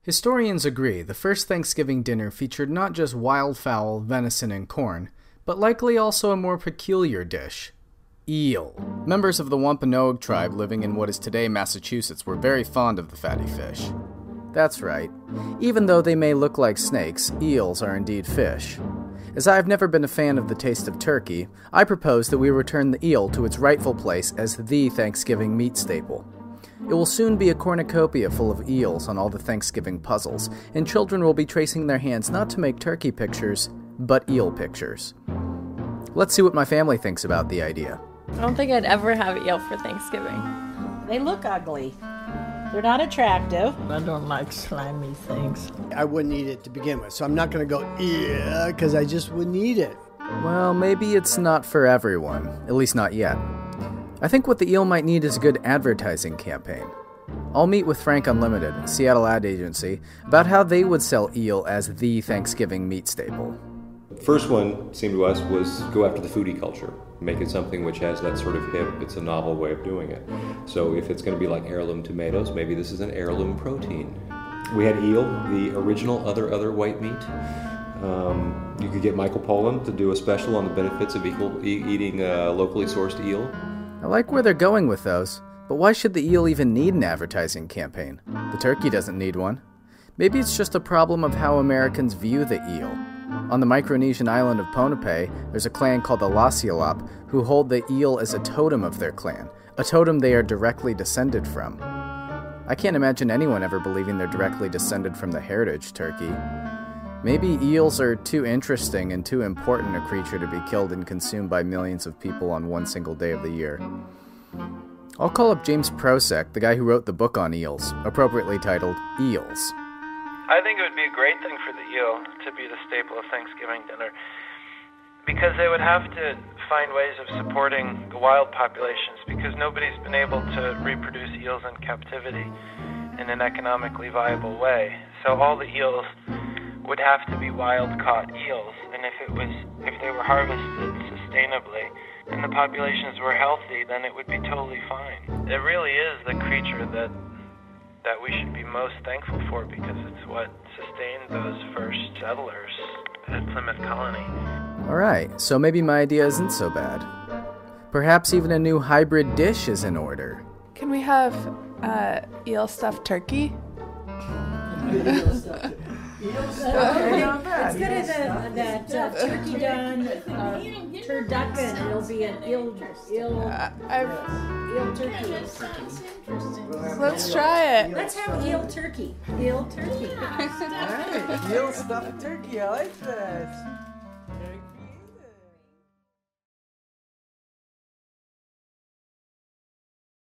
Historians agree the first Thanksgiving dinner featured not just wildfowl, venison, and corn, but likely also a more peculiar dish: eel. Members of the Wampanoag tribe living in what is today Massachusetts were very fond of the fatty fish. That's right. Even though they may look like snakes, eels are indeed fish. As I have never been a fan of the taste of turkey, I propose that we return the eel to its rightful place as the Thanksgiving meat staple. It will soon be a cornucopia full of eels on all the Thanksgiving puzzles, and children will be tracing their hands not to make turkey pictures, but eel pictures. Let's see what my family thinks about the idea. I don't think I'd ever have eel for Thanksgiving. They look ugly. They're not attractive. I don't like slimy things. I wouldn't eat it to begin with, so I'm not going to go, yeah, because I just wouldn't eat it. Well, maybe it's not for everyone, at least not yet. I think what the eel might need is a good advertising campaign. I'll meet with Frank Unlimited, a Seattle ad agency, about how they would sell eel as the Thanksgiving meat staple. The first one, seemed to us, was go after the foodie culture. Make it something which has that sort of hip, it's a novel way of doing it. So if it's going to be like heirloom tomatoes, maybe this is an heirloom protein. We had eel, the original other white meat. You could get Michael Pollan to do a special on the benefits of eating locally sourced eel. I like where they're going with those, but why should the eel even need an advertising campaign? The turkey doesn't need one. Maybe it's just a problem of how Americans view the eel. On the Micronesian island of Ponape, there's a clan called the Lasialop who hold the eel as a totem of their clan, a totem they are directly descended from. I can't imagine anyone ever believing they're directly descended from the heritage turkey. Maybe eels are too interesting and too important a creature to be killed and consumed by millions of people on one single day of the year. I'll call up James Prosek, the guy who wrote the book on eels, appropriately titled Eels. I think it would be a great thing for the eel to be the staple of Thanksgiving dinner, because they would have to find ways of supporting the wild populations, because nobody's been able to reproduce eels in captivity in an economically viable way. So all the eels would have to be wild-caught eels, and if they were harvested sustainably and the populations were healthy, then it would be totally fine. It really is the creature that we should be most thankful for, because it's what sustained those first settlers at Plymouth Colony. Alright, so maybe my idea isn't so bad. Perhaps even a new hybrid dish is in order. Can we have eel stuffed turkey? Instead of that turkey done turducken, it'll be an eel turkey. Let's try it. Let's have eel turkey. Eel turkey. All right, eel stuffed turkey. I like that.